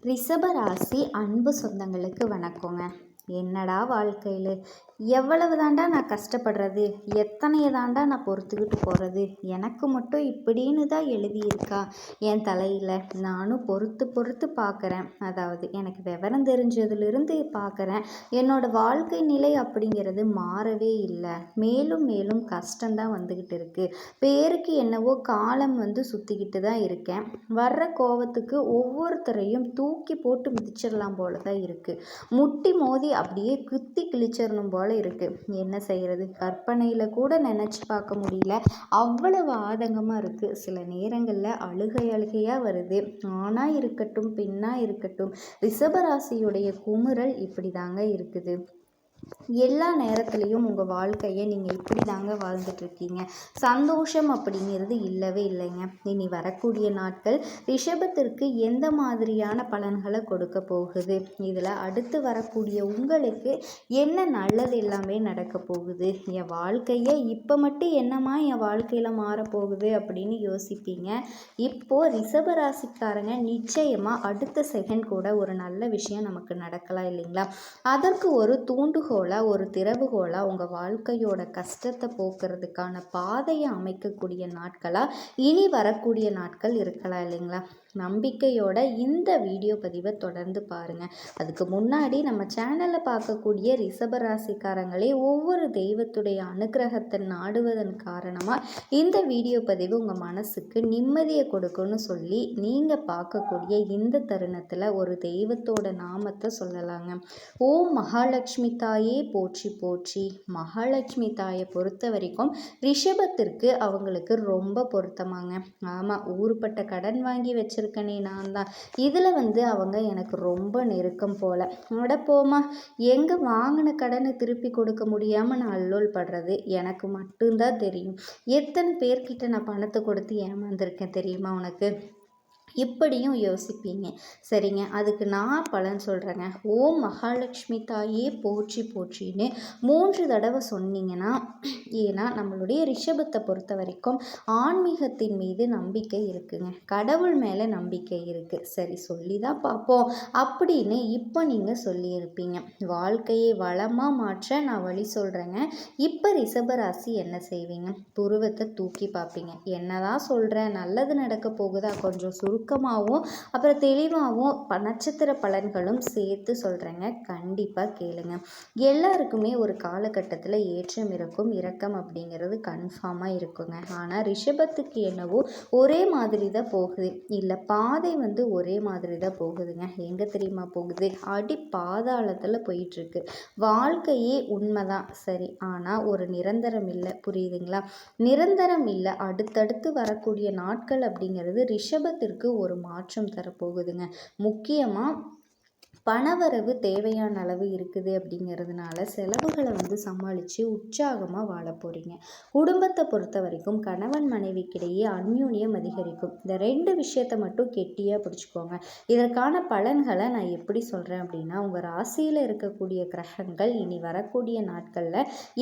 ரிஷபராசி அன்பு சொந்தங்களுக்கு வணக்கங்க. என்னடா வாழ்க்கையில் எவ்வளவு தாண்டா நான் கஷ்டப்படுறது, எத்தனையை தாண்டா நான் பொறுத்துக்கிட்டு போகிறது, எனக்கு மட்டும் இப்படின்னு தான் எழுதியிருக்கா என் தலையில். நானும் பொறுத்து பொறுத்து பார்க்குறேன். அதாவது எனக்கு விவரம் தெரிஞ்சதுலேருந்து பார்க்குறேன். என்னோடய வாழ்க்கை நிலை அப்படிங்கிறது மாறவே இல்லை. மேலும் மேலும் கஷ்டம்தான் வந்துக்கிட்டு இருக்குது. பேருக்கு என்னவோ காலம் சுற்றிக்கிட்டு தான் இருக்கேன். வர்ற கோவத்துக்கு ஒவ்வொருத்தரையும் தூக்கி போட்டு மிதிச்சிடலாம் போல தான் இருக்குது. முட்டி மோதி அப்படியே குத்தி கிழிச்சிடணும் போல் இருக்குது. என்ன செய்கிறது, கற்பனையில் கூட நினச்சி பார்க்க முடியல. அவ்வளவு ஆதங்கமாக இருக்குது. சில நேரங்களில் அழுகையாக வருது. ஆணாக இருக்கட்டும் பெண்ணாக இருக்கட்டும், ரிஷபராசியுடைய குமுறல் இப்படி தாங்க இருக்குது. எல்லா நேரத்துலையும் உங்கள் வாழ்க்கையை நீங்கள் இப்படி தாங்க வாழ்ந்துட்டுருக்கீங்க. சந்தோஷம் அப்படிங்கிறது இல்லவே இல்லைங்க. இனி வரக்கூடிய நாட்கள் ரிஷபத்திற்கு எந்த மாதிரியான பலன்களை கொடுக்க போகுது, இதில் அடுத்து வரக்கூடிய உங்களுக்கு என்ன நல்லது எல்லாமே நடக்க போகுது, என் வாழ்க்கையை இப்போ மட்டும் என்னமா என் வாழ்க்கையில் மாறப்போகுது அப்படின்னு யோசிப்பீங்க. இப்போது ரிஷபராசிக்காரங்க நிச்சயமாக அடுத்த செகண்ட் கூட ஒரு நல்ல விஷயம் நமக்கு நடக்கலாம் இல்லைங்களா? அதற்கு ஒரு தூண்டுகோலாக, ஒரு திறவுகோலாக உங்கள் வாழ்க்கையோட கஷ்டத்தை போக்குறதுக்கான பாதையை அமைக்கக்கூடிய நாட்களாக இனி வரக்கூடிய நாட்கள் இருக்கலாம் இல்லைங்களா? நம்பிக்கையோட இந்த வீடியோ பதிவை தொடர்ந்து பாருங்கள். அதுக்கு முன்னாடி நம்ம சேனலில் பார்க்கக்கூடிய ரிஷபராசிக்காரங்களே ஒவ்வொரு தெய்வத்துடைய அனுகிரகத்தை நாடுவதன் காரணமாக இந்த வீடியோ பதிவு உங்கள் மனசுக்கு நிம்மதியை கொடுக்குன்னு சொல்லி நீங்கள் பார்க்கக்கூடிய இந்த தருணத்தில் ஒரு தெய்வத்தோட நாமத்தை சொல்லலாங்க. ஓம் மகாலட்சுமி தாயே போற்றி போற்றி. மகாலட்சுமி தாயை பொறுத்த வரைக்கும் ரிஷபத்திற்கு அவங்களுக்கு ரொம்ப பொருத்தமாங்க. ஆமாம், ஊருப்பட்ட கடன் வாங்கி வச்சிருக்கனே நான் தான். இதில் அவங்க எனக்கு ரொம்ப நெருக்கம் போல். அடப்போமா, எங்கே வாங்கின கடனை திருப்பி கொடுக்க முடியாமல் நான் அல்லோல் படுறது எனக்கு மட்டும்தான் தெரியும். எத்தனை பேர்கிட்ட நான் பணத்தை கொடுத்து ஏமாந்துருக்கேன் தெரியுமா உனக்கு? இப்படியும் யோசிப்பீங்க. சரிங்க, அதுக்கு நான் பலன் சொல்கிறேங்க. ஓம் மகாலட்சுமி தாயே போற்றி போற்றின்னு 3 தடவை சொன்னீங்கன்னா, ஏன்னா நம்மளுடைய ரிஷபத்தை பொறுத்த வரைக்கும் ஆன்மீகத்தின் மீது நம்பிக்கை இருக்குங்க, கடவுள் மேலே நம்பிக்கை இருக்குது. சரி, சொல்லி தான் பார்ப்போம் அப்படின்னு இப்போ நீங்கள் சொல்லியிருப்பீங்க. வாழ்க்கையை வளமாக மாற்ற நான் வழி சொல்கிறேங்க. இப்போ ரிஷபராசி என்ன செய்வீங்க? புருவத்தை தூக்கி பார்ப்பீங்க. என்னதான் சொல்கிறேன், நல்லது நடக்க போகுதா, கொஞ்சம் சுருக்கமாகவும் அப்புறம் தெளிவாகவும் நட்சத்திர பலன்களும் சேர்த்து சொல்கிறேங்க. கண்டிப்பாக கேளுங்க. எல்லாருக்குமே ஒரு காலகட்டத்தில் ஏற்றம் இருக்கும், இறக்கம் அப்படிங்கிறது கன்ஃபார்மாக இருக்குங்க. ஆனால் ரிஷபத்துக்கு என்னவோ ஒரே மாதிரி தான் போகுது. இல்லை, பாதை ஒரே மாதிரி தான் போகுதுங்க. எங்கே தெரியுமா போகுது? அடி பாதாளத்தில் போயிட்டுருக்கு. வாழ்க்கையே உண்மைதான் சரி, ஆனால் ஒரு நிரந்தரம் இல்லை. புரியுதுங்களா? நிரந்தரம் இல்லை. அடுத்தடுத்து வரக்கூடிய நாட்கள் அப்படிங்கிறது ரிஷபத்திற்கு ஒரு மாற்றம் தரப்போகுதுங்க. முக்கியமாக பணவரவு தேவையான அளவு இருக்குது அப்படிங்கிறதுனால செலவுகளை சமாளித்து உற்சாகமாக வாழ போகிறீங்க. குடும்பத்தை பொறுத்த வரைக்கும் கணவன் மனைவிக்கிடையே அந்யோன்யம் அதிகரிக்கும். இந்த 2 விஷயத்தை மட்டும் கெட்டியாக பிடிச்சிக்கோங்க. இதற்கான பலன்களை நான் எப்படி சொல்கிறேன் அப்படின்னா, உங்கள் ராசியில் இருக்கக்கூடிய கிரகங்கள் இனி வரக்கூடிய நாட்களில்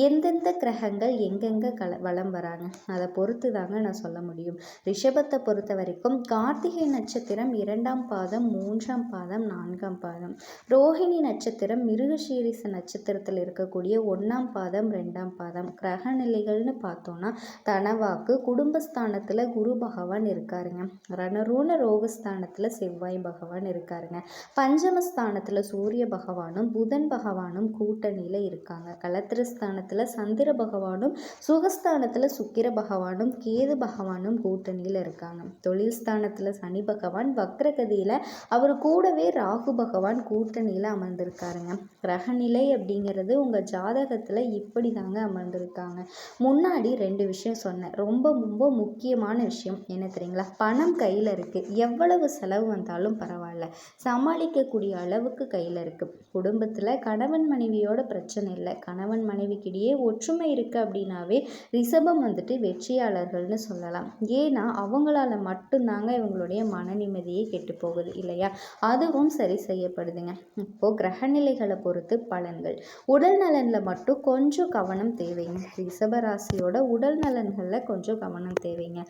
எந்தெந்த கிரகங்கள் எங்கெங்கே வலம் வராங்க அதை பொறுத்து தாங்க நான் சொல்ல முடியும். ரிஷபத்தை பொறுத்த வரைக்கும் கார்த்திகை நட்சத்திரம் 2ஆம் பாதம், 3ஆம் பாதம், 4ஆம் பாதம். ரோஹிணி நட்சத்திரம் மிருகசீரிச நட்சத்திரத்தில் இருக்கக்கூடிய 1ஆம் பாதம், 2ஆம் பாதம். கிரக நிலைகள்னு பார்த்தோன்னா தனவாக்கு குடும்பஸ்தானத்தில் குரு பகவான் இருக்காருங்க. ரணரூண ரோகஸ்தானத்தில் செவ்வாய் பகவான் இருக்காருங்க. பஞ்சமஸ்தானத்தில் சூரிய பகவானும் புதன் பகவானும் கூட்டணியில் இருக்காங்க. கலத்திரஸ்தானத்தில் சந்திர பகவானும் சுகஸ்தானத்தில் சுக்கிர பகவானும் கேது பகவானும் கூட்டணியில் இருக்காங்க. தொழில் ஸ்தானத்தில் சனி பகவான் வக்ரகதியில், அவர் கூடவே ராகு பகவான் கூட்டணியில் அமர்ந்திருக்காருங்க. கிரகநிலை அப்படிங்கிறது உங்கள் ஜாதகத்தில் இப்படி தாங்க அமர்ந்திருக்காங்க. முன்னாடி 2 விஷயம் சொன்னேன். ரொம்ப ரொம்ப முக்கியமான விஷயம் என்ன தெரியுங்களா? பணம் கையில் இருக்குது. எவ்வளவு செலவு வந்தாலும் பரவாயில்ல, சமாளிக்கக்கூடிய அளவுக்கு கையில் இருக்குது. குடும்பத்தில் கணவன் மனைவியோட பிரச்சனை இல்லை. கணவன் மனைவிக்கிடையே ஒற்றுமை இருக்குது அப்படின்னாவே ரிஷபம் வெற்றியாளர்கள்னு சொல்லலாம். ஏன்னா அவங்களால மட்டும்தாங்க இவங்களுடைய மன நிம்மதியே கெட்டு போகுது இல்லையா? அதுவும் சரி செய்யப்படுதுங்க. இப்போது கிரகநிலைகளை பொறுத்து பலன்கள். உடல் நலனில் மட்டும் கொஞ்சம் கவனம் தேவைங்க. ரிஷபராசியோட உடல் நலன்களில் கொஞ்சம் கவனம் தேவைங்க.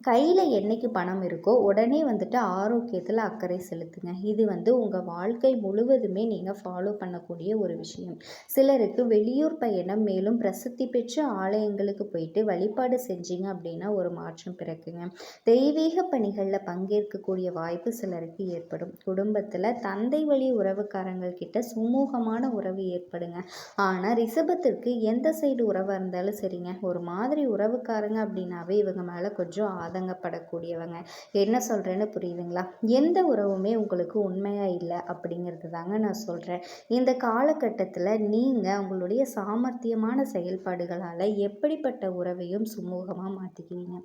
கையில் என்னைக்கு பணம் இருக்கோ உடனே வந்துட்டு ஆரோக்கியத்தில் அக்கறை செலுத்துங்க. இது உங்கள் வாழ்க்கை முழுவதுமே நீங்கள் ஃபாலோ பண்ணக்கூடிய ஒரு விஷயம். சிலருக்கு வெளியூர் பயணம், மேலும் பிரசித்தி பெற்ற ஆலயங்களுக்கு போயிட்டு வழிபாடு செஞ்சீங்க அப்படின்னா ஒரு மாற்றம் பிறக்குங்க. தெய்வீக பணிகளில் பங்கேற்கக்கூடிய வாய்ப்பு சிலருக்கு ஏற்படும். குடும்பத்தில் தந்தை வழி உறவுக்காரங்கள் கிட்ட சுமூகமான உறவு ஏற்படுங்க. ஆனால் ரிஷபத்திற்கு எந்த சைடு உறவாக இருந்தாலும் சரிங்க, ஒரு மாதிரி உறவுக்காரங்க அப்படின்னாவே இவங்க மேலே கொஞ்சம் ஆதங்கப்படக்கூடியவங்க. என்ன சொல்கிறேன்னு புரியுதுங்களா? எந்த உறவுமே உங்களுக்கு உண்மையாக இல்லை அப்படிங்கிறது தாங்க நான் சொல்கிறேன். இந்த காலகட்டத்தில் நீங்கள் உங்களுடைய சாமர்த்தியமான செயல்பாடுகளால் எப்படிப்பட்ட உறவையும் சுமூகமாக மாற்றிக்குவீங்க.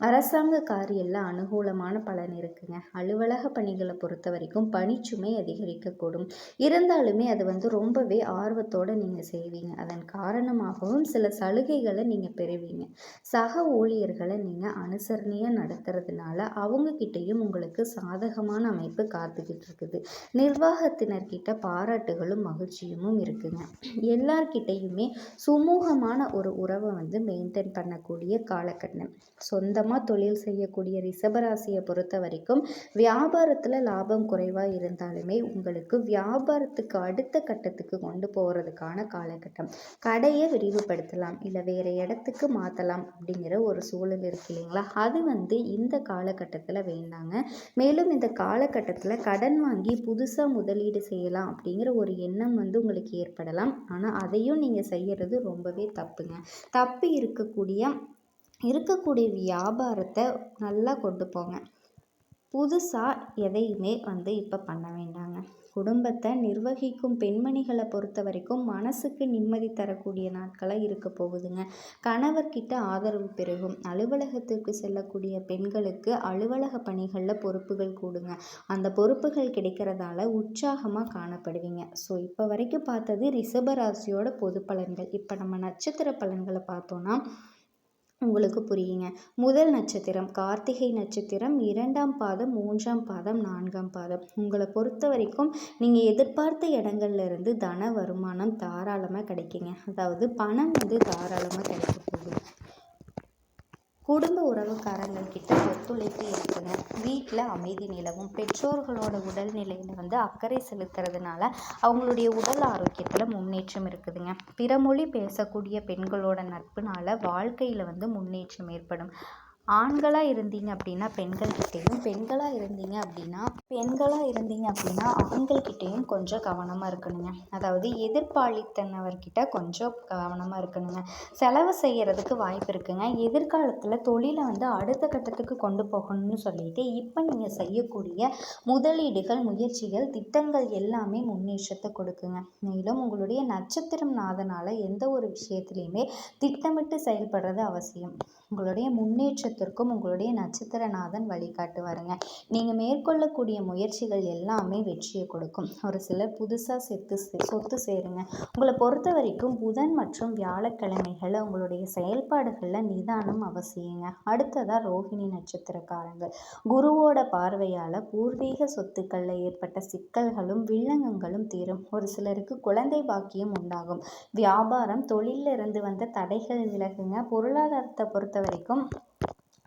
அரசாங்க காரியல்ல அனுகூலமான பலன் இருக்குங்க. அலுவலக பணிகளை பொறுத்த வரைக்கும் பணிச்சுமை அதிகரிக்கக்கூடும். இருந்தாலுமே அது ரொம்பவே ஆர்வத்தோடு நீங்கள் செய்வீங்க. அதன் காரணமாகவும் சில சலுகைகளை நீங்கள் பெறுவீங்க. சக ஊழியர்களை நீங்கள் அனுசரணையாக நடத்துறதுனால அவங்கக்கிட்டையும் உங்களுக்கு சாதகமான அமைப்பு காத்துக்கிட்டு இருக்குது. நிர்வாகத்தினர்கிட்ட பாராட்டுகளும் மகிழ்ச்சியும் இருக்குங்க. எல்லார்கிட்டையுமே சுமூகமான ஒரு உறவை மெயின்டைன் பண்ணக்கூடிய காலகட்டம். சொந்தமாக தொழில் செய்யக்கூடிய ரிஷபராசியை பொறுத்த வரைக்கும் வியாபாரத்தில் லாபம் குறைவாக இருந்தாலுமே உங்களுக்கு வியாபாரத்துக்கு அடுத்த கட்டத்துக்கு கொண்டு போகிறதுக்கான காலகட்டம். கடையை விரிவுபடுத்தலாம், இல்லை வேறு இடத்துக்கு மாற்றலாம் அப்படிங்கிற ஒரு சூழல் இருக்கு இல்லைங்களா? அது இந்த காலகட்டத்தில் வேண்டாங்க. மேலும் இந்த காலகட்டத்தில் கடன் வாங்கி புதுசாக முதலீடு செய்யலாம் அப்படிங்கிற ஒரு எண்ணம் உங்களுக்கு ஏற்படலாம். ஆனால் அதையும் நீங்கள் செய்கிறது ரொம்பவே தப்புங்க. தப்பு இருக்கக்கூடிய வியாபாரத்தை நல்லா கொண்டு போங்க. புதுசாக எதையுமே இப்போ பண்ண வேண்டாங்க. குடும்பத்தை நிர்வகிக்கும் பெண்மணிகளை பொறுத்த வரைக்கும் மனசுக்கு நிம்மதி தரக்கூடிய நாட்களாக இருக்க போகுதுங்க. கணவர்கிட்ட ஆதரவு பெருகும். அலுவலகத்திற்கு செல்லக்கூடிய பெண்களுக்கு அலுவலக பணிகளில் பொறுப்புகள் கூடுங்க. அந்த பொறுப்புகள் கிடைக்கிறதால உற்சாகமாக காணப்படுவீங்க. ஸோ இப்போ வரைக்கும் பார்த்தது ரிஷபராசியோட பொது பலன்கள். இப்போ நம்ம நட்சத்திர பலன்களை பார்த்தோன்னா உங்களுக்கு புரியுங்க. முதல் நட்சத்திரம் கார்த்திகை நட்சத்திரம், 2ஆம் பாதம், 3ஆம் பாதம், 4ஆம் பாதம். உங்களை பொறுத்த வரைக்கும் நீங்கள் எதிர்பார்த்த இடங்கள்ல இருந்து தன வருமானம் தாராளமாக கிடைக்குங்க. அதாவது பணம் தாராளமாக கிடைக்க போகுது. குடும்ப உறவுக்காரங்கள்கிட்ட ஒத்துழைப்பு இருக்குங்க. வீட்டில் அமைதி நிலவும். பெற்றோர்களோட உடல்நிலையில் அக்கறை செலுத்துறதுனால அவங்களுடைய உடல் ஆரோக்கியத்தில் முன்னேற்றம் இருக்குதுங்க. பிற மொழி பேசக்கூடிய பெண்களோட நட்புனால வாழ்க்கையில் முன்னேற்றம் ஏற்படும். ஆண்களாக இருந்தீங்க அப்படின்னா பெண்கள்கிட்டையும், பெண்களாக இருந்தீங்க அப்படின்னா ஆண்கள்கிட்டையும் கொஞ்சம் கவனமாக இருக்கணுங்க. அதாவது எதிர்பாலித்தனவர்கிட்ட கொஞ்சம் கவனமாக இருக்கணுங்க. செலவு செய்கிறதுக்கு வாய்ப்பு இருக்குங்க. எதிர்காலத்தில் தொழிலை அடுத்த கட்டத்துக்கு கொண்டு போகணும்னு சொல்லிட்டு இப்போ நீங்கள் செய்யக்கூடிய முதலீடுகள், முயற்சிகள், திட்டங்கள் எல்லாமே முன்னேற்றத்தை கொடுக்குங்க. மேலும் உங்களுடைய நட்சத்திரம் நாதனால் எந்த ஒரு விஷயத்துலையுமே திட்டமிட்டு செயல்படுறது அவசியம். உங்களுடைய முன்னேற்றத்திற்கும் உங்களுடைய நட்சத்திரநாதன் வழிகாட்டுவாருங்க. நீங்கள் மேற்கொள்ளக்கூடிய முயற்சிகள் எல்லாமே வெற்றியை கொடுக்கும். ஒரு சிலர் புதுசாக சொத்து சேருங்க. உங்களை பொறுத்த வரைக்கும் புதன் மற்றும் வியாழக்கிழமைகளை உங்களுடைய செயல்பாடுகளில் நிதானம் அவசியங்க. அடுத்ததாக ரோஹிணி நட்சத்திரக்காரங்கள். குருவோட பார்வையால் பூர்வீக சொத்துக்களில் ஏற்பட்ட சிக்கல்களும் வில்லங்கங்களும் தீரும். ஒரு சிலருக்கு குழந்தை பாக்கியம் உண்டாகும். வியாபாரம், தொழிலில் இருந்து வந்த தடைகள் விலகுங்க. பொருளாதாரத்தை பொறுத்த வரைக்கும்,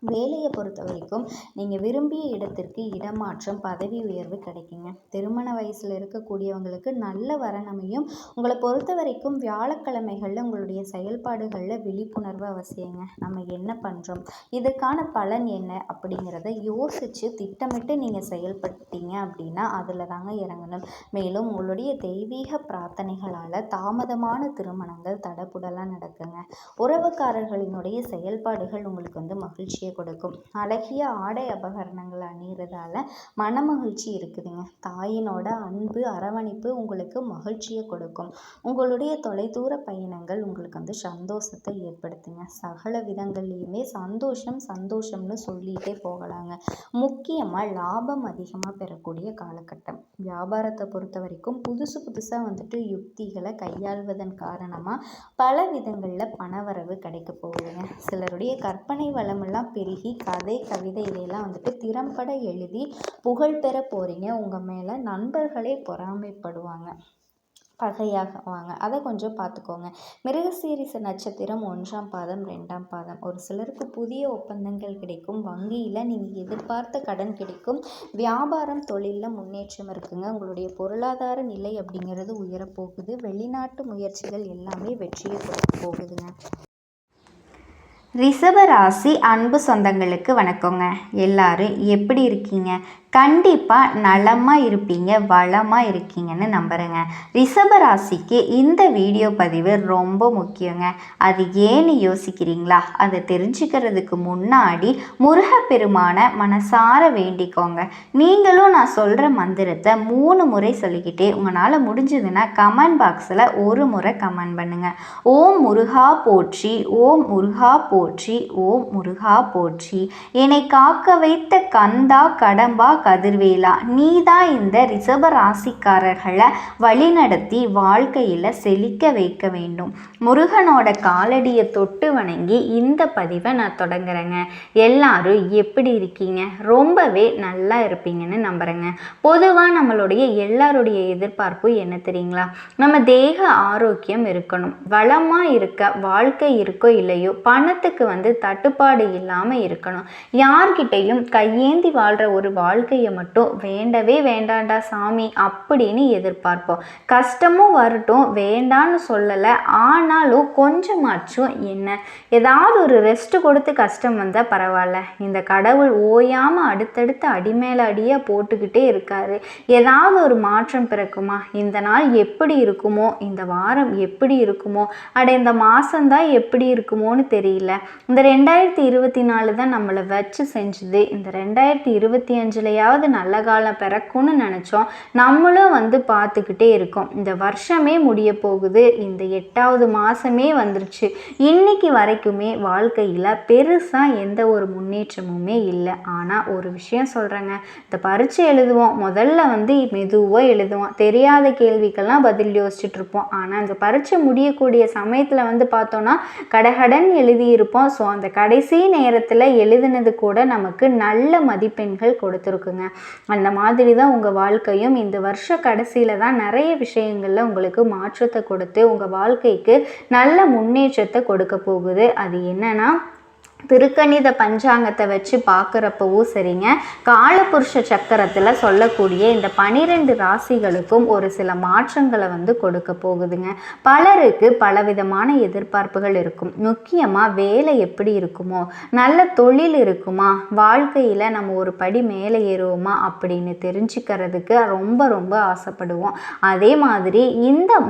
வேலையை பொறுத்த வரைக்கும் நீங்கள் விரும்பிய இடத்திற்கு இடமாற்றம், பதவி உயர்வு கிடைக்குங்க. திருமண வயசில் இருக்கக்கூடியவங்களுக்கு நல்ல வரனமையும். உங்களை பொறுத்த வரைக்கும் வியாழக்கிழமைகளில் உங்களுடைய செயல்பாடுகளில் விழிப்புணர்வு அவசியங்க. நம்ம என்ன பண்ணுறோம், இதற்கான பலன் என்ன அப்படிங்கிறத யோசித்து திட்டமிட்டு நீங்கள் செயல்பட்டீங்க அப்படின்னா அதில் தாங்க இறங்கணும். மேலும் உங்களுடைய தெய்வீக பிரார்த்தனைகளால் தாமதமான திருமணங்கள் தடபுடலாக நடக்குங்க. உறவுக்காரர்களினுடைய செயல்பாடுகள் உங்களுக்கு மகிழ்ச்சியை கொடுக்கும். அழகிய ஆடை அபகரணங்கள் அணிகிறதால மனமகிழ்ச்சி இருக்குதுங்க. தாயினோட அன்பு, அரவணைப்பு உங்களுக்கு மகிழ்ச்சியை கொடுக்கும். உங்களுடைய தொலைதூர பயணங்கள் உங்களுக்கு சந்தோஷத்தை ஏற்படுத்துங்க. சகல விதங்கள்லையுமே சந்தோஷம்னு சொல்லிகிட்டே போகலாங்க. முக்கியமாக லாபம் அதிகமாக பெறக்கூடிய காலகட்டம். வியாபாரத்தை பொறுத்த வரைக்கும் புதுசாக யுக்திகளை கையாள்வதன் காரணமாக பல விதங்களில் பணவரவு கிடைக்க போகுதுங்க. சிலருடைய கற்பனை வளமெல்லாம் பெருகி கதை, கவிதை இதையெல்லாம் திறம்பட எழுதி புகழ் பெற போகிறீங்க. உங்கள் மேலே நண்பர்களே பொறாமைப்படுவாங்க. பகையாகுவாங்க. அதை கொஞ்சம் பார்த்துக்கோங்க. மிருகசீரிஷ நட்சத்திரம் 1ஆம் பாதம் 2ஆம் பாதம். ஒரு சிலருக்கு புதிய ஒப்பந்தங்கள் கிடைக்கும். வங்கியில் நீங்கள் எதிர்பார்த்த கடன் கிடைக்கும். வியாபாரம் தொழிலில் முன்னேற்றம் இருக்குங்க. உங்களுடைய பொருளாதார நிலை அப்படிங்கிறது உயரப்போகுது. வெளிநாட்டு முயற்சிகள் எல்லாமே வெற்றியை கொடுக்க போகுதுங்க. ரிஷபராசி அன்பு சொந்தங்களுக்கு வணக்கங்க. எல்லாரும் எப்படி இருக்கீங்க? கண்டிப்பாக நலமாக இருப்பீங்க, வளமாக இருக்கீங்கன்னு நம்புகிறேங்க. ரிஷபராசிக்கு இந்த வீடியோ பதிவு ரொம்ப முக்கியங்க. அது ஏன்னு யோசிக்கிறீங்களா? அதை தெரிஞ்சுக்கிறதுக்கு முன்னாடி முருகப்பெருமான மனசார வேண்டிக்கோங்க. நீங்களும் நான் சொல்கிற மந்திரத்தை 3 முறை சொல்லிக்கிட்டே உங்களால் முடிஞ்சதுன்னா கமெண்ட் பாக்ஸில் ஒரு முறை கமெண்ட் பண்ணுங்கள். ஓம் முருகா போற்றி, ஓம் முருகா போற்றி, ஓம் முருகா போற்றி. என்னை காக்க வைத்த கந்தா கடம்பா கதிர்வேலா, நீதான் இந்த ரிஷப ராசிக்காரர்களை வழிநடத்தி வாழ்க்கையில் செழிக்க வைக்க வேண்டும். முருகனோட காலடியை தொட்டு வணங்கி இந்த பதிவை நான் தொடங்குறேங்க. எல்லாரும் எப்படி இருக்கீங்க? ரொம்பவே நல்லா இருப்பீங்கன்னு நம்புகிறேங்க. பொதுவாக நம்மளுடைய எல்லாருடைய எதிர்பார்ப்பு என்ன தெரியுங்களா? நம்ம தேக ஆரோக்கியம் இருக்கணும், வளமாக இருக்க, வாழ்க்கை இருக்கோ இல்லையோ பணத்துக்கு தட்டுப்பாடு இல்லாமல் இருக்கணும். யார்கிட்டையும் கையேந்தி வாழ்கிற ஒரு வாழ்க்கையை மட்டும் வேண்டவே வேண்டாண்டா சாமி அப்படின்னு எதிர்பார்ப்போம். கஷ்டமும் வரட்டும், வேண்டான்னு சொல்லலை, ஆனாலும் கொஞ்சமாச்சும் என்ன ஏதாவது ஒரு ரெஸ்ட் கொடுத்து கஷ்டம் வந்தால் பரவாயில்ல. இந்த கடவுள் ஓயாமல் அடுத்தடுத்து அடிமேல அடியாக போட்டுக்கிட்டே இருக்காரு. ஏதாவது ஒரு மாற்றம் பிறக்குமா? இந்த நாள் எப்படி இருக்குமோ, இந்த வாரம் எப்படி இருக்குமோ, இந்த மாதம்தான் எப்படி இருக்குமோன்னு தெரியல. இந்த 2024 தான் நம்மளை வச்சு செஞ்சுது. இந்த 2025லையாவது நல்ல காலம் பிறக்கும்னு நினச்சோம். நம்மளும் பார்த்துக்கிட்டே இருக்கோம். இந்த வருஷமே முடிய போகுது. இந்த 8வது மாதமே வந்துருச்சு. இன்னைக்கு வரைக்குமே வாழ்க்கையில் பெருசாக எந்த ஒரு முன்னேற்றமுமே இல்லை. ஆனால் ஒரு விஷயம் சொல்கிறேங்க, இந்த பரீட்சை எழுதுவோம், முதல்ல மெதுவாக எழுதுவோம், தெரியாத கேள்விக்கெல்லாம் பதில் யோசிச்சுட்டு இருப்போம். ஆனால் இந்த பரீட்சை முடியக்கூடிய சமயத்தில் பார்த்தோன்னா கடகடன் எழுதியிருப்போம். ஸோ அந்த கடைசி நேரத்தில் எழுதினது கூட நமக்கு நல்ல மதிப்பெண்கள் கொடுத்துருக்குங்க. அந்த மாதிரி தான் உங்கள் வாழ்க்கையும் இந்த வருஷ கடைசியில் தான் நிறைய விஷயங்களில் உங்களுக்கு மாற்றத்தை கொடுத்து உங்கள் வாழ்க்கைக்கு நல்ல முன்னேற்றத்தை கொடுக்க போகுது. அது என்னன்னா, திருக்கணித பஞ்சாங்கத்தை வச்சு பார்க்குறப்பவும் சரிங்க, காலபுருஷ சக்கரத்தில் சொல்லக்கூடிய இந்த 12 ராசிகளுக்கும் ஒரு சில மாற்றங்களை கொடுக்க போகுதுங்க. பலருக்கு பலவிதமான எதிர்பார்ப்புகள் இருக்கும். முக்கியமாக வேலை எப்படி இருக்குமோ, நல்ல தொழில் இருக்குமா, வாழ்க்கையில் நம்ம ஒரு படி மேலே ஏறுவோமா அப்படின்னு தெரிஞ்சுக்கிறதுக்கு ரொம்ப ரொம்ப ஆசைப்படுவோம். அதே மாதிரி இந்த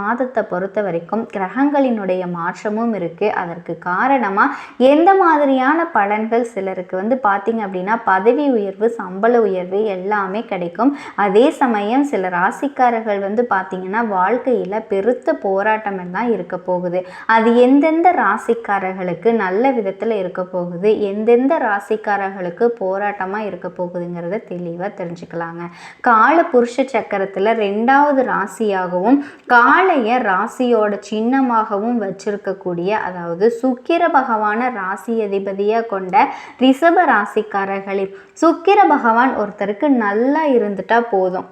மாதத்தை பொறுத்த வரைக்கும் கிரகங்களினுடைய மாற்றமும் இருக்குது. அதற்கு காரணமாக எந்த மாதிரியான பலன்கள் சிலருக்கு பார்த்தீங்க அப்படின்னா பதவி உயர்வு, சம்பள உயர்வு எல்லாமே கிடைக்கும். அதே சமயம் சில ராசிக்காரர்கள் பார்த்தீங்கன்னா வாழ்க்கையில் பெருத்த போராட்டம் தான் இருக்க போகுது. அது எந்தெந்த ராசிக்காரர்களுக்கு நல்ல விதத்தில் இருக்க போகுது, எந்தெந்த ராசிக்காரர்களுக்கு போராட்டமாக இருக்க போகுதுங்கிறத தெளிவாக தெரிஞ்சுக்கலாங்க. கால புருஷ சக்கரத்தில் 2வது ராசியாகவும் காளைய ராசியோட சின்னமாகவும் வச்சிருக்கக்கூடிய, அதாவது சுக்கிர பகவான ராசி அதிபதியாக கொண்ட ரிஷப ராசிக்காரர்களே, சுக்கிர பகவான் ஒருத்தருக்கு நல்லா இருந்துட்டா போதும்,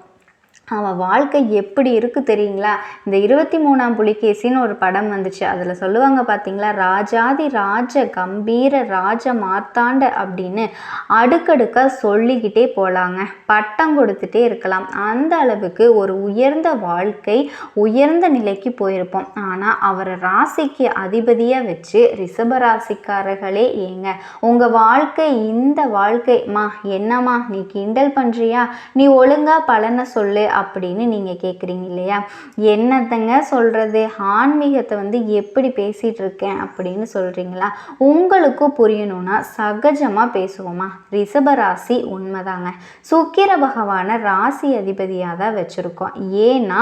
அவன் வாழ்க்கை எப்படி இருக்குது தெரியுங்களா? இந்த 23ஆம் புலிகேசின்னு ஒரு படம் வந்துச்சு. அதில் சொல்லுவாங்க பார்த்தீங்களா, ராஜாதி ராஜ கம்பீர ராஜ மார்த்தாண்ட அப்படின்னு அடுக்கடுக்காக சொல்லிக்கிட்டே போகலாங்க. பட்டம் கொடுத்துட்டே இருக்கலாம். அந்த அளவுக்கு ஒரு உயர்ந்த வாழ்க்கை, உயர்ந்த நிலைக்கு போயிருப்போம். ஆனால் அவரை ராசிக்கு அதிபதியாக வச்சு ரிஷபராசிக்காரர்களே, ஏங்க உங்கள் வாழ்க்கை இந்த வாழ்க்கைமா என்னம்மா நீ கிண்டல் பண்ணுறியா, நீ ஒழுங்காக பலனை சொல்லு அப்படின்னு நீங்கள் கேட்குறீங்க இல்லையா? என்னத்தங்க சொல்கிறது, ஆன்மீகத்தை எப்படி பேசிகிட்டு இருக்கேன் அப்படின்னு சொல்கிறீங்களா? உங்களுக்கும் புரியணும்னா சகஜமாக பேசுவோமா? ரிஷபராசி உண்மைதாங்க, சுக்கிர பகவானை ராசி அதிபதியாக தான் வச்சுருக்கோம். ஏன்னா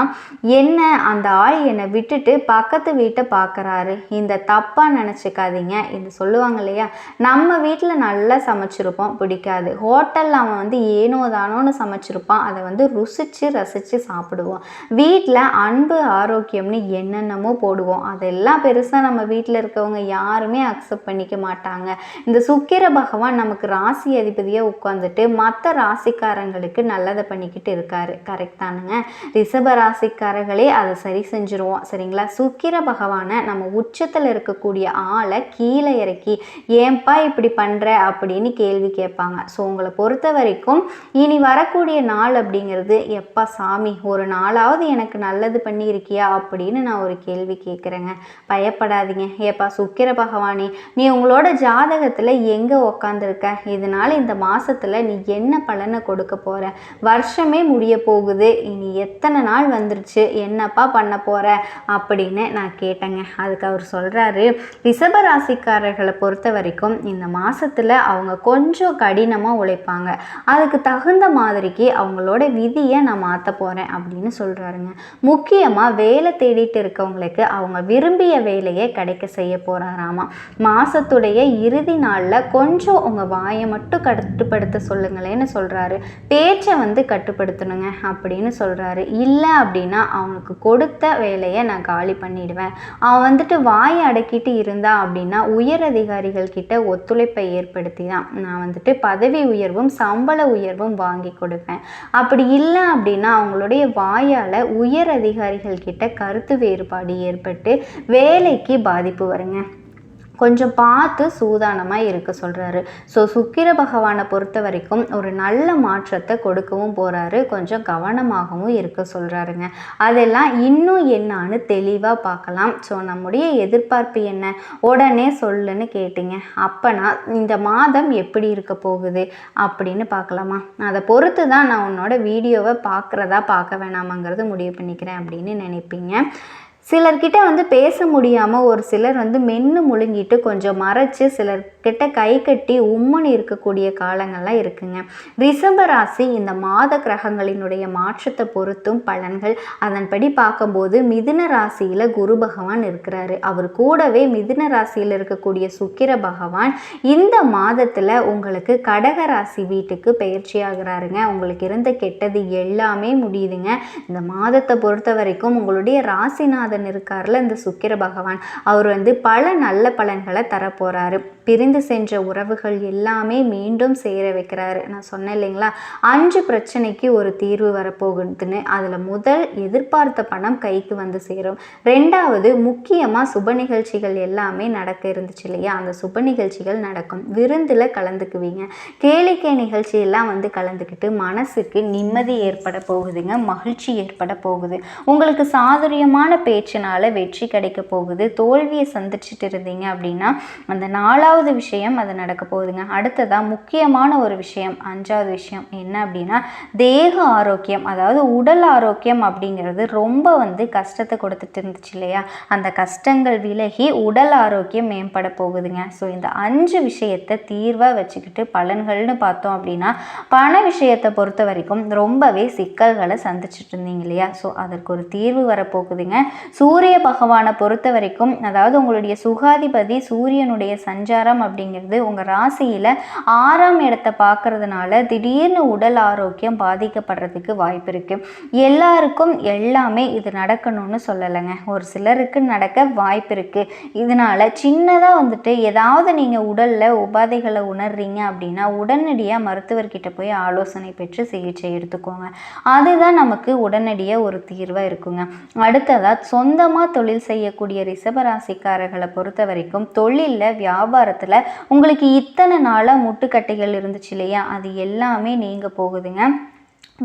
என்ன, அந்த ஆள் என்னை விட்டுட்டு பக்கத்து வீட்டை பார்க்குறாரு, இந்த தப்பாக நினச்சிக்காதீங்க. இது சொல்லுவாங்க இல்லையா, நம்ம வீட்டில் நல்லா சமைச்சிருப்போம், பிடிக்காது. ஹோட்டலில் அவன் ஏனோ தானோன்னு சமைச்சிருப்பான், அதை ருசித்து ரசித்து சாப்பிடுவோம். வீட்டில் அன்பு ஆரோக்கியம்னு என்னென்னமோ போடுவோம். அதெல்லாம் பெருசாக நம்ம வீட்டில் இருக்கவங்க யாருமே அக்செப்ட் பண்ணிக்க மாட்டாங்க. இந்த சுக்கிர பகவான் நமக்கு ராசி அதிபதியாக உட்காந்துட்டு மற்ற ராசிக்காரங்களுக்கு நல்லதை பண்ணிக்கிட்டு இருக்காரு. கரெக்ட் தானுங்க? ரிஷப ராசிக்காரர்களே அதை சரி செஞ்சுருவோம். சரிங்களா? சுக்கிர பகவானை நம்ம உச்சத்தில் இருக்கக்கூடிய ஆளை கீழே இறக்கி ஏன்பா இப்படி பண்ணுற அப்படின்னு கேள்வி கேட்பாங்க. ஸோ உங்களை பொறுத்த வரைக்கும் இனி வரக்கூடிய நாள் அப்படிங்கிறது எப்பா சாமி ஒரு நாளாவது எனக்கு நல்லது பண்ணியிருக்கியா அப்படின்னு நான் ஒரு கேள்வி கேட்குறேங்க. பயப்படாதீங்க. ஏப்பா சுக்கிர பகவானே நீ உங்களோட ஜாதகத்தில் எங்கே உக்காந்துருக்க, இதனால இந்த மாதத்தில் நீ என்ன பலனை கொடுக்க போகிற, வருஷமே முடிய போகுது, இனி எத்தனை நாள் வந்துருச்சு, என்னப்பா பண்ண போகிற அப்படின்னு நான் கேட்டேங்க. அதுக்கு அவர் சொல்கிறாரு, ரிஷபராசிக்காரர்களை பொறுத்த வரைக்கும் இந்த மாதத்தில் அவங்க கொஞ்சம் கடினமாக உழைப்பாங்க, அதுக்கு தகுந்த மாதிரிக்கு அவங்களோட விதியை நான் மாற்ற போகிறேன் அப்படின்னு சொல்கிறாருங்க. முக்கியமாக வேலை தேடிட்டு இருக்கவங்களுக்கு அவங்க விரும்பிய வேலையை கிடைக்க செய்ய போகிறாராமா. மாதத்துடைய இறுதி நாளில் கொஞ்சம் உங்கள் வாயை மட்டும் கட்டுப்படுத்த சொல்லுங்களேன்னு சொல்கிறாரு. பேச்சை கட்டுப்படுத்தணுங்க அப்படின்னு சொல்கிறாரு. இல்லை அப்படின்னா அவனுக்கு கொடுத்த வேலையை நான் காலி பண்ணிடுவேன். அவன் வாயை அடக்கிட்டு இருந்தா அப்படின்னா உயர் அதிகாரிகள் கிட்ட ஒத்துழைப்பை ஏற்படுத்தி தான் நான் பதவி உயர்வும் சம்பள உயர்வும் வாங்கி கொடுப்பேன். அப்படி இல்லை அப்படின்னா அவங்களுடைய வாயால் உயர் அதிகாரிகள் கிட்ட கருத்து வேறுபாடு ஏற்பட்டு வேலைக்கு பாதிப்பு வருங்க. கொஞ்சம் பார்த்து சூதானமாக இருக்க சொல்கிறாரு. ஸோ சுக்கிர பகவானை பொறுத்த வரைக்கும் ஒரு நல்ல மாற்றத்தை கொடுக்கவும் போகிறாரு, கொஞ்சம் கவனமாகவும் இருக்க சொல்கிறாருங்க. அதெல்லாம் இன்னும் என்னான்னு தெளிவாக பார்க்கலாம். ஸோ நம்முடைய எதிர்பார்ப்பு என்ன, உடனே சொல்லுன்னு கேட்டிங்க. அப்போனா இந்த மாதம் எப்படி இருக்க போகுது அப்படின்னு பார்க்கலாமா? அதை பொறுத்து தான் நான் உன்னோட வீடியோவை பார்க்குறதா பார்க்க வேணாமாங்கிறது முடிவு பண்ணிக்கிறேன் அப்படின்னு நினைப்பீங்க. சிலர்கிட்ட பேச முடியாமல் ஒரு சிலர் மென்று முழுங்கிட்டு கொஞ்சம் மறைச்சு சிலர்கிட்ட கை கட்டி உம்முன்னு இருக்கக்கூடிய காலங்கள்லாம் இருக்குங்க. ரிஷப ராசி இந்த மாத கிரகங்களினுடைய மாற்றத்தை பொறுத்தும் பலன்கள். அதன்படி பார்க்கும்போது மிதுன ராசியில் குரு பகவான் இருக்கிறாரு. அவர் கூடவே மிதுன ராசியில் இருக்கக்கூடிய சுக்கிர பகவான் இந்த மாதத்தில் உங்களுக்கு கடக ராசி வீட்டுக்கு பயிற்சி ஆகிறாருங்க. உங்களுக்கு இருந்த கெட்டது எல்லாமே முடியுதுங்க. இந்த மாதத்தை பொறுத்த வரைக்கும் உங்களுடைய ராசிநாதன் இருக்கார்ல இந்த சுக்கிர பகவான், அவர் பல நல்ல பலன்களை தரப்போறாரு. பிரிந்து சென்ற உறவுகள் எல்லாமே மீண்டும் சேர வைக்கிறாரு. நான் சொன்னேன் இல்லைங்களா, 5 பிரச்சனைக்கு ஒரு தீர்வு வரப்போகுதுன்னு. அதில் முதல் எதிர்பார்த்த பணம் கைக்கு சேரும். 2வது முக்கியமாக சுப நிகழ்ச்சிகள் எல்லாமே நடக்க இருந்துச்சு இல்லையா, அந்த சுப நிகழ்ச்சிகள் நடக்கும். விருந்தில் கலந்துக்குவீங்க. கேளிக்கை நிகழ்ச்சி எல்லாம் கலந்துக்கிட்டு மனசுக்கு நிம்மதி ஏற்பட போகுதுங்க, மகிழ்ச்சி ஏற்பட போகுது. உங்களுக்கு சாதுரியமான பேச்சினால வெற்றி கிடைக்க போகுது. தோல்வியை சந்திச்சுட்டு இருந்தீங்க அப்படின்னா அந்த 4வது விஷயம் அது நடக்க போகுதுங்க. அடுத்ததா முக்கியமான ஒரு விஷயம், 5வது விஷயம் என்ன அப்படின்னா தேக ஆரோக்கியம், அதாவது உடல் ஆரோக்கியம் அப்படிங்கிறது ரொம்ப கஷ்டத்தை கொடுத்துட்டு இருந்துச்சு இல்லையா, அந்த கஷ்டங்கள் விலகி உடல் ஆரோக்கியம் மேம்பட போகுதுங்க. ஸோ இந்த 5 விஷயத்தை தீர்வாக வச்சுக்கிட்டு பலன்கள்னு பார்த்தோம் அப்படின்னா பண விஷயத்தை பொறுத்த வரைக்கும் ரொம்பவே சிக்கல்களை சந்திச்சுட்டு இருந்தீங்க இல்லையா, ஸோ அதற்கு ஒரு தீர்வு வரப்போகுதுங்க. சூரிய பகவானை பொறுத்த வரைக்கும், அதாவது உங்களுடைய சுகாதிபதி சூரியனுடைய சஞ்சாரம் அப்படிங்கிறது உங்கள் ராசியில் 6ஆம் இடத்தை பார்க்கறதுனால திடீர்னு உடல் ஆரோக்கியம் பாதிக்கப்படுறதுக்கு வாய்ப்பு இருக்குது. எல்லாருக்கும் எல்லாமே இது நடக்கணும்னு சொல்லலைங்க, ஒரு சிலருக்கு நடக்க வாய்ப்பு இருக்குது. இதனால் சின்னதாக ஏதாவது நீங்கள் உடலில் உபாதைகளை உணர்றீங்க அப்படின்னா உடனடியாக மருத்துவர்கிட்ட போய் ஆலோசனை பெற்று சிகிச்சை எடுத்துக்கோங்க. அதுதான் நமக்கு உடனடியாக ஒரு தீர்வாக இருக்குங்க. அடுத்ததாக சொந்தமாக தொழில் செய்யக்கூடிய ரிஷபராசிக்காரர்களை பொறுத்த வரைக்கும் தொழிலில் வியாபாரத்தில் உங்களுக்கு இத்தனை நாளாக முட்டுக்கட்டைகள் இருந்துச்சு இல்லையா, அது எல்லாமே நீங்க போகுதுங்க.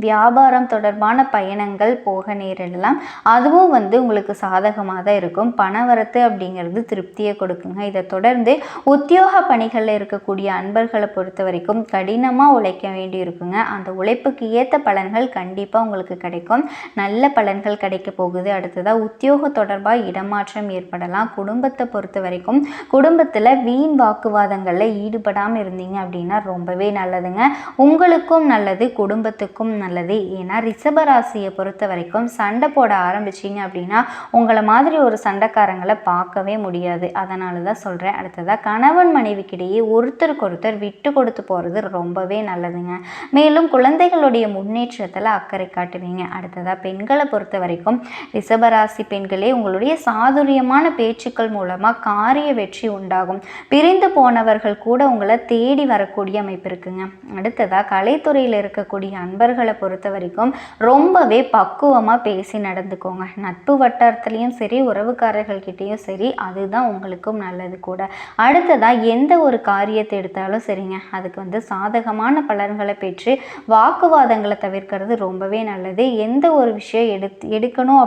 வியாபாரம் தொடர்பான பயணங்கள் போக நேரிடலாம். அதுவும் உங்களுக்கு சாதகமாக தான் இருக்கும். பணவரத்து அப்படிங்கிறது திருப்தியை கொடுக்குங்க. இதை தொடர்ந்து உத்தியோக பணிகளில் இருக்கக்கூடிய அன்பர்களை பொறுத்த வரைக்கும் கடினமாக உழைக்க வேண்டி இருக்குங்க. அந்த உழைப்புக்கு ஏற்ற பலன்கள் கண்டிப்பாக உங்களுக்கு கிடைக்கும். நல்ல பலன்கள் கிடைக்க போகுது. அடுத்ததாக உத்தியோக தொடர்பாக இடமாற்றம் ஏற்படலாம். குடும்பத்தை பொறுத்த வரைக்கும் குடும்பத்தில் வீண் வாக்குவாதங்களில் ஈடுபடாமல் இருந்தீங்க அப்படின்னா ரொம்பவே நல்லதுங்க. உங்களுக்கும் நல்லது, குடும்பத்துக்கும் நல்லது. ஏன்னா ரிஷபராசியை பொறுத்த வரைக்கும் சண்டை போட ஆரம்பிச்சிங்க அப்படின்னா உங்களை மாதிரி ஒரு சண்டைக்காரங்களை பார்க்கவே முடியாது. அதனால தான் சொல்கிறேன். அடுத்ததாக கணவன் மனைவிக்கிடையே ஒருத்தருக்கு ஒருத்தர் விட்டு கொடுத்து போகிறது ரொம்பவே நல்லதுங்க. மேலும் குழந்தைகளுடைய முன்னேற்றத்தில் அக்கறை காட்டுவீங்க. அடுத்ததாக பெண்களை பொறுத்த வரைக்கும் ரிஷபராசி பெண்களே உங்களுடைய சாதுரியமான பேச்சுக்கள் மூலமாக காரிய வெற்றி உண்டாகும். பிரிந்து போனவர்கள் கூட உங்களை தேடி வரக்கூடிய அமைப்பு இருக்குங்க. அடுத்ததாக கலைத்துறையில் இருக்கக்கூடிய அன்பர்களை பொறுத்த வரைக்கும் ரொம்பவே பக்குவமாக பேசி நடந்துக்கோங்க. நட்பு வட்டாரத்துலேயும் சரி உறவுக்காரர்கள்கிட்டையும் சரி அதுதான் உங்களுக்கும் நல்லது கூட. அடுத்ததாக எந்த ஒரு காரியத்தை எடுத்தாலும் சரிங்க அதுக்கு சாதகமான பலன்களை பெற்று வாக்குவாதங்களை தவிர்க்கிறது ரொம்பவே நல்லது. எந்த ஒரு விஷயம் எடுக்கணும்